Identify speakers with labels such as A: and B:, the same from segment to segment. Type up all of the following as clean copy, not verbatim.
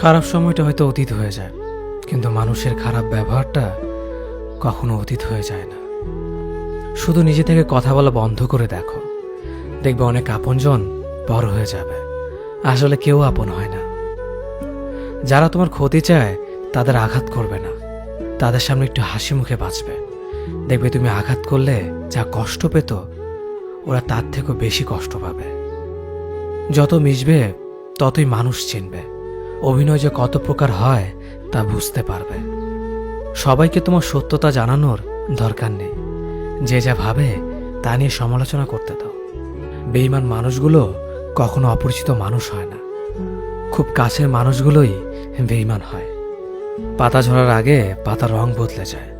A: খারাপ সময়টা হয়তো অতীত হয়ে যায়, কিন্তু মানুষের খারাপ ব্যবহারটা কখনো অতীত হয়ে যায় না। শুধু নিজে থেকে কথা বলা বন্ধ করে দেখো, দেখবে অনেক আপনজন বড় হয়ে যাবে। আসলে কেউ আপন হয় না। যারা তোমার ক্ষতি চায় তাদের আঘাত করবে না, তাদের সামনে একটু হাসি মুখে বাঁচবে। দেখবে তুমি আঘাত করলে যা কষ্ট পেত, ওরা তার থেকেও বেশি কষ্ট পাবে। যত মিশবে ততই মানুষ চিনবে। অভিনয় যে কত প্রকার হয় তা বুঝতে পারবে। সবাইকে তোমার সত্যতা জানানোর দরকার নেই। যে যা ভাবে তা নিয়ে সমালোচনা করতে দাও। বেঈমান মানুষগুলো কখনো অপরিচিত মানুষ হয় না, খুব কাছের মানুষগুলোই বেঈমান হয়। পাতা ঝরার আগে পাতার রং বদলে যায়,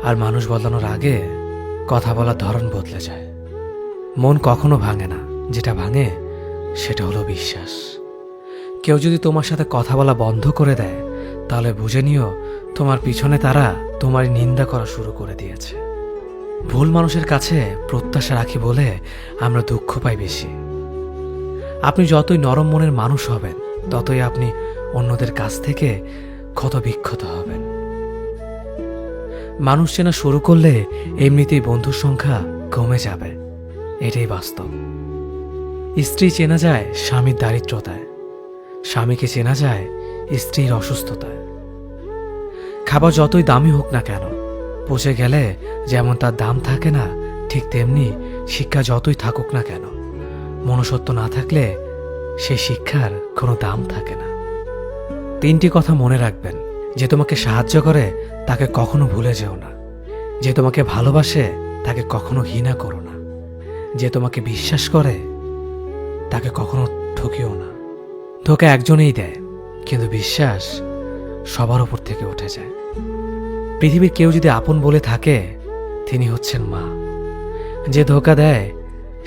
A: আর মানুষ বদলানোর আগে কথা বলার ধরন বদলে যায়। মন কখনো ভাঙে না, যেটা ভাঙে সেটা হলো বিশ্বাস। কেউ যদি তোমার সাথে কথা বলা বন্ধ করে দেয়, তাহলে বুঝে নিও তোমার পিছনে তারা তোমার নিন্দা করা শুরু করে দিয়েছে। ভুল মানুষের কাছে প্রত্যাশা রাখি বলে আমরা দুঃখ পাই বেশি। আপনি যতই নরম মনের মানুষ হবেন, ততই আপনি অন্যদের কাছ থেকে ক্ষত বিক্ষত হবেন। মানুষ চেনা শুরু করলে এমনিতেই বন্ধুর সংখ্যা কমে যাবে, এটাই বাস্তব। স্ত্রী চেনা যায় স্বামীর দারিদ্রতায়, স্বামীকে চেনা যায় স্ত্রীর অসুস্থতায়। খাবার যতই দামি হোক না কেন, পচে গেলে যেমন তার দাম থাকে না, ঠিক তেমনি শিক্ষা যতই থাকুক না কেন, মনুষ্যত্ব না থাকলে সেই শিক্ষার কোনো দাম থাকে না। 3টি কথা মনে রাখবেন। যে তোমাকে সাহায্য করে তাকে কখনো ভুলে যেও না। যে তোমাকে ভালোবাসে তাকে কখনো ঘৃণা করো না। যে তোমাকে বিশ্বাস করে তাকে কখনো ঠকিও না। ধোঁকা একজনেই দেয়, কিন্তু বিশ্বাস সবার উপর থেকে উঠে যায়। পৃথিবীর কেউ যদি আপন বলে থাকে, তিনি হচ্ছেন মা। যে ধোঁকা দেয়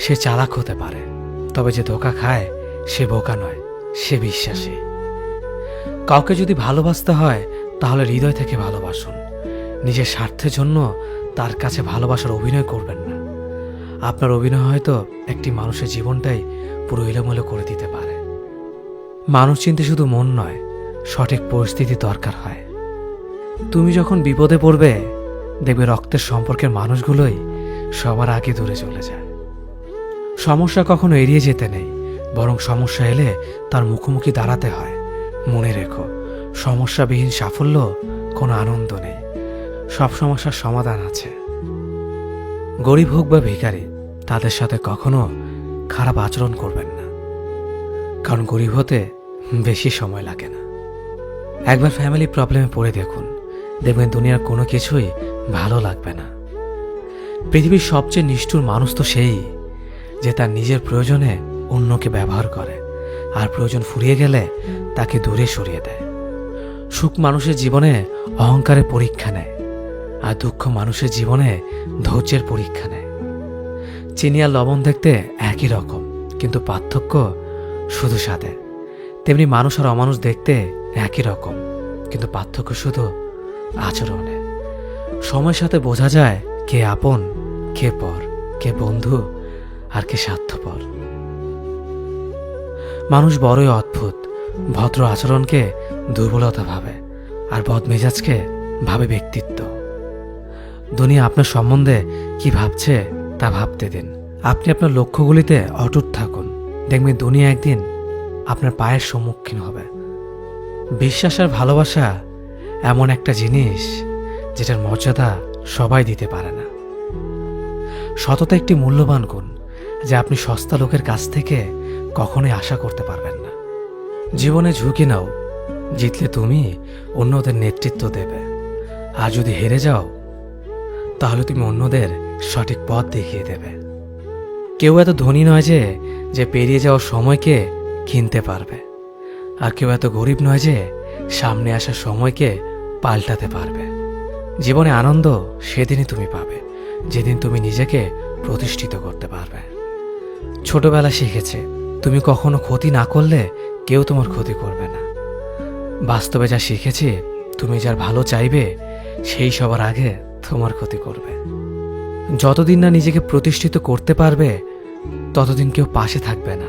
A: সে চালাক হতে পারে, তবে যে ধোঁকা খায় সে বোকা নয়, সে বিশ্বাসী। কাউকে যদি ভালোবাসতে হয় তাহলে হৃদয় থেকে ভালোবাসুন। নিজের স্বার্থের জন্য তার কাছে ভালোবাসার অভিনয় করবেন না। আপনার অভিনয় হয়তো একটি মানুষের জীবনটাই পুরো এলোমেলো করে দিতে পারে। মানুষ চিনতে শুধু মন নয়, সঠিক পরিস্থিতি দরকার হয়। তুমি যখন বিপদে পড়বে, দেখবে রক্তের সম্পর্কের মানুষগুলোই সবার আগে দূরে চলে যায়। সমস্যা কখনো এড়িয়ে যেতে নেই, বরং সমস্যা এলে তার মুখোমুখি দাঁড়াতে হয়। মনে রেখো, সমস্যাবিহীন সাফল্য কোনো আনন্দ নেই। সব সমস্যার সমাধান আছে। গরিব হোক বা ভিখারি, তাদের সাথে কখনো খারাপ আচরণ করবেন না, কারণ গরিব হতে বেশি সময় লাগে না। একবার ফ্যামিলি প্রবলেমে পড়ে দেখুন, দেখবেন দুনিয়ার কোনো কিছুই ভালো লাগবে না। পৃথিবীর সবচেয়ে নিষ্ঠুর মানুষ তো সেই, যে তার নিজের প্রয়োজনে অন্যকে ব্যবহার করে, আর প্রয়োজন ফুরিয়ে গেলে তাকে দূরে সরিয়ে দেয়। সুখ মানুষের জীবনে অহংকারের পরীক্ষা নেয়, আর দুঃখ মানুষের জীবনে ধৈর্যের পরীক্ষা নেয়। চিনি আর লবণ দেখতে একই রকম, কিন্তু পার্থক্য শুধু স্বাদে। তেমনি মানুষ আর অমানুষ দেখতে একই রকম, কিন্তু পার্থক্য শুধু আচরণে। সময়ের সাথে বোঝা যায় কে আপন, কে পর, কে বন্ধু আর কে স্বার্থপর। মানুষ বড়ই অদ্ভুত। ভদ্র আচরণকে দুর্বলতা ভাবে, আর বদমেজাজকে ভাবে ব্যক্তিত্ব। দুনিয়া আপনার সম্বন্ধে কি ভাবছে তা ভাবতে দিন। আপনি আপনার লক্ষ্যগুলিতে অটুট থাকুন, দেখবেন দুনিয়া একদিন আপনার পায়ের সম্মুখীন হবে। বিশ্বাস আর ভালোবাসা এমন একটা জিনিস যেটার মর্যাদা সবাই দিতে পারে না। সততা একটি মূল্যবান গুণ, যা আপনি সস্তা লোকের কাছ থেকে কখনোই আশা করতে পারবেন না। জীবনে ঝুঁকি নাও, জিতলে তুমি অন্যদের নেতৃত্ব দেবে, আর যদি হেরে যাও তাহলে তুমি অন্যদের সঠিক পথ দেখিয়ে দেবে। কেউ এত ধনী নয় যে পেরিয়ে যাওয়ার সময়কে কিনতে পারবে, আর কেউ এত গরিব নয় যে সামনে আসার সময়কে পাল্টাতে পারবে। জীবনে আনন্দ সেদিনই তুমি পাবে, যেদিন তুমি নিজেকে প্রতিষ্ঠিত করতে পারবে। ছোটবেলা শিখেছে, তুমি কখনো ক্ষতি না করলে কেউ তোমার ক্ষতি করবে না। বাস্তবে যা শিখেছি, তুমি যার ভালো চাইবে সেই সবার আগে তোমার ক্ষতি করবে। যতদিন না নিজেকে প্রতিষ্ঠিত করতে পারবে, ততদিন কেউ পাশে থাকবে না।